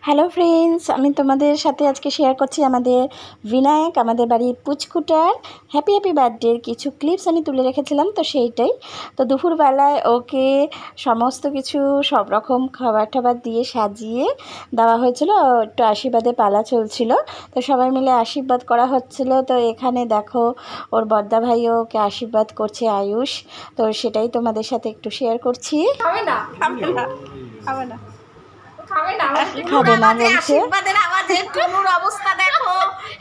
Hello friends, আমি তোমাদের সাথে আজকে শেয়ার করছি আমাদের বিনায়ক, আমাদের বাড়ির পুচকুটার হ্যাপি বার্থডের কিছু ক্লিপস আমি তুলে রেখেছিলাম। তো সেইটাই তো দুপুরবেলায় ওকে সমস্ত কিছু সব রকম খাবার টাবার দিয়ে সাজিয়ে দেওয়া হয়েছিল। একটু আশীর্বাদে পালা চলছিল, তো সবাই মিলে আশীর্বাদ করা হচ্ছিল। তো এখানে দেখো ওর বড়দা ভাইও ওকে আশীর্বাদ করছে, আয়ুষ। তো সেটাই তোমাদের সাথে একটু শেয়ার করছি। খাবে না খাবে না বলছে। আশীর্বাদের আওয়াজে টুনুর অবস্থা দেখো,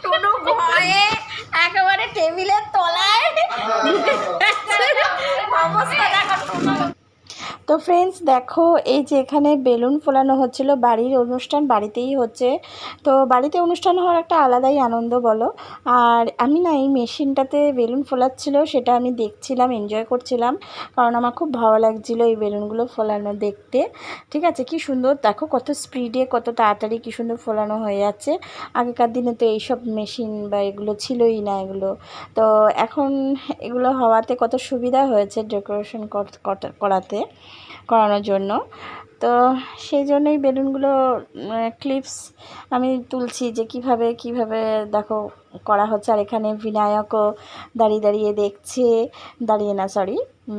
টুনু ভয়ে একেবারে টেবিলের তলায় অবস্থা দেখো টুনুর। তো ফ্রেন্ডস দেখো, এই যে এখানে বেলুন ফোলানো হচ্ছিল, বাড়ির অনুষ্ঠান বাড়িতেই হচ্ছে। তো বাড়িতে অনুষ্ঠান হওয়ার একটা আলাদাই আনন্দ বলো। আর আমি না এই মেশিনটাতে বেলুন ফোলাচ্ছিল, সেটা আমি দেখছিলাম, এনজয় করছিলাম, কারণ আমার খুব ভালো লাগছিলো এই বেলুনগুলো ফোলানো দেখতে। ঠিক আছে, কি সুন্দর দেখো, কত স্পিডে কত তাড়াতাড়ি কি সুন্দর ফোলানো হয়ে যাচ্ছে। আগেকার দিনে তো এইসব মেশিন বা এগুলো ছিলই না এগুলো। তো এখন এগুলো হওয়াতে কত সুবিধা হয়েছে ডেকোরেশন করানোর জন্য। তো সেই জন্যই বেলুনগুলো ক্লিপস আমি তুলছি যে কিভাবে দেখো করা হচ্ছে। আর এখানে বিনায়কও দাঁড়িয়ে দেখছে,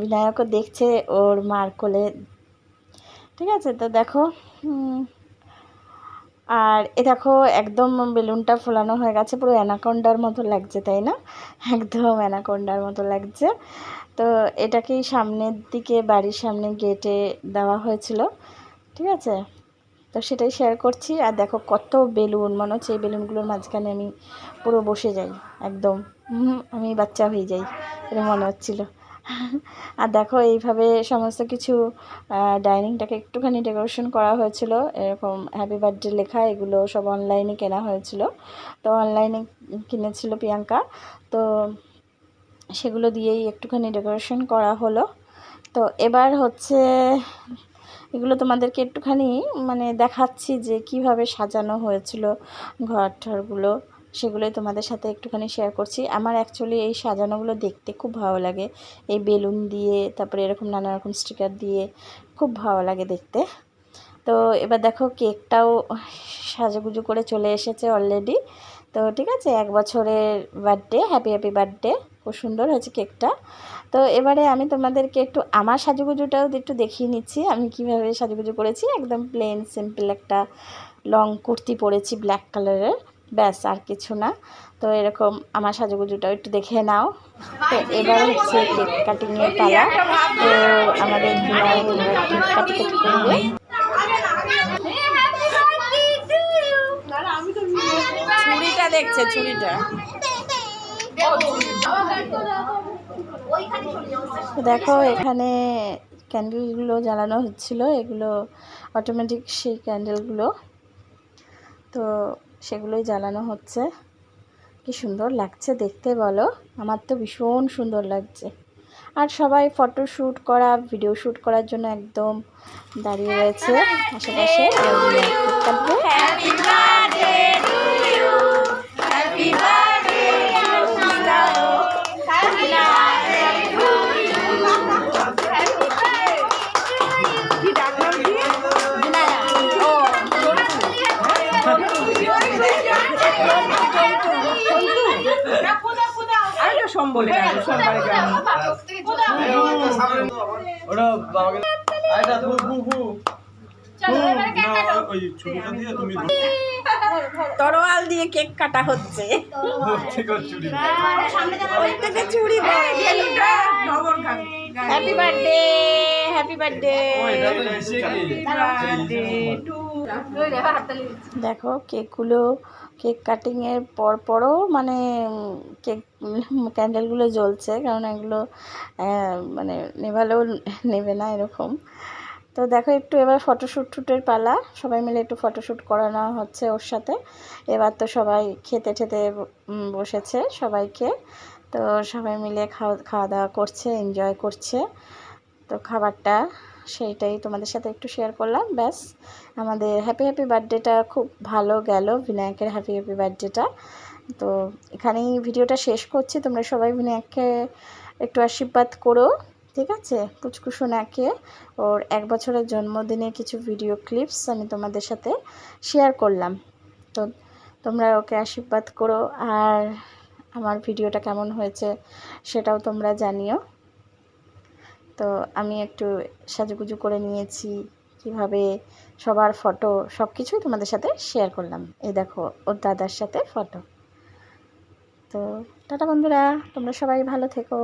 বিনায়কও দেখছে ওর মার কোলে। ঠিক আছে, তো দেখো আর এ দেখো একদম বেলুনটা ফোলানো হয়ে গেছে, পুরো অ্যানাকোন্ডার মতো লাগছে, তাই না? একদম অ্যানাকোন্ডার মতো লাগছে। তো এটাকেই সামনের দিকে বাড়ির সামনে গেটে দেওয়া হয়েছিল। ঠিক আছে, তো সেটাই শেয়ার করছি। আর দেখো কত বেলুন, মনে হচ্ছে এই বেলুনগুলোর মাঝখানে আমি পুরো বসে যাই, একদম আমি বাচ্চা হয়ে যাই এরকম মনে হচ্ছিল। আর দেখো এইভাবে সমস্ত কিছু ডাইনিংটাকে একটুখানি ডেকোরেশন করা হয়েছিল, এরকম হ্যাপি বার্থডে লেখা, এগুলো সব অনলাইনে কেনা হয়েছিল। তো অনলাইনে কিনেছিল প্রিয়াঙ্কা, তো সেগুলো দিয়েই একটুখানি ডেকোরেশন করা হলো। তো এবার হচ্ছে এগুলো তোমাদেরকে একটুখানি মানে দেখাচ্ছি যে কিভাবে সাজানো হয়েছিল ঘর ঠরগুলো, সেগুলোই তোমাদের সাথে একটুখানি শেয়ার করছি। আমার অ্যাকচুয়ালি এই সাজানোগুলো দেখতে খুব ভালো লাগে, এই বেলুন দিয়ে, তারপরে এরকম নানা রকম স্টিকার দিয়ে খুব ভালো লাগে দেখতে। তো এবার দেখো কেকটাও সাজুগুজু করে চলে এসেছে অলরেডি। তো ঠিক আছে, 1 বছরের বার্থডে, হ্যাপি বার্থডে, খুব সুন্দর হয়েছে কেকটা। তো এবারে আমি তোমাদেরকে একটু আমার সাজুগুজুটাও একটু দেখিয়ে নিচ্ছি, আমি কিভাবে সাজুগুজু করেছি। একদম প্লেন সিম্পল একটা লং কুর্তি পরেছি ব্ল্যাক কালারের, ব্যাস আর কিছু না। তো এরকম আমার সাজুগুজুটাও একটু দেখে নাও। তো এবার হচ্ছে কেক কাটিংয়ের পালা। তো আমাদের কেক কাটি করবে। ছুরিটা দেখছে, ছুরিটা দেখো এখানে ক্যান্ডেলগুলো জ্বালানো হচ্ছিল, এগুলো অটোমেটিক সেই ক্যান্ডেলগুলো, তো সেগুলোই জ্বালানো হচ্ছে। কি সুন্দর লাগছে দেখতে বলো, আমার তো ভীষণ সুন্দর লাগছে। আর সবাই ফটোশ্যুট করা, ভিডিও শ্যুট করার জন্য একদম দাঁড়িয়ে রয়েছে আশেপাশে। তরোয়াল দিয়ে কেক কাটা হচ্ছে। Happy birthday, happy birthday. দেখো কেকগুলো, কেক কাটিংয়ের পরও মানে কেক ক্যান্ডেলগুলো জ্বলছে, কারণ এগুলো মানে নেভালেও নেবে না এরকম। তো দেখো একটু এবার ফটোশ্যুটের পালা, সবাই মিলে একটু ফটোশ্যুট করানো হচ্ছে ওর সাথে। এবার তো সবাই খেতে বসেছে সবাইকে, তো সবাই মিলে খাওয়া দাওয়া করছে, এনজয় করছে। তো খাবারটা সেইটাই তোমাদের সাথে একটু শেয়ার করলাম, ব্যাস। আমাদের হ্যাপি বার্থডেটা খুব ভালো গেল, বিনায়কের হ্যাপি বার্থডেটা। তো এখানেই ভিডিওটা শেষ করছি। তোমরা সবাই বিনায়ককে একটু আশীর্বাদ করো, ঠিক আছে, পুচকু সোনাকে ওর 1 বছরের জন্মদিনে কিছু ভিডিও ক্লিপস আমি তোমাদের সাথে শেয়ার করলাম। তো তোমরা ওকে আশীর্বাদ করো, আর আমার ভিডিওটা কেমন হয়েছে সেটাও তোমরা জানিও। তো আমি একটু সাজুগুজু করে নিয়েছি, কিভাবে সবার ফটো সব কিছুই তোমাদের সাথে শেয়ার করলাম। এই দেখো ওর দাদার সাথে ফটো। তো টাটা বন্ধুরা, তোমরা সবাই ভালো থেকো।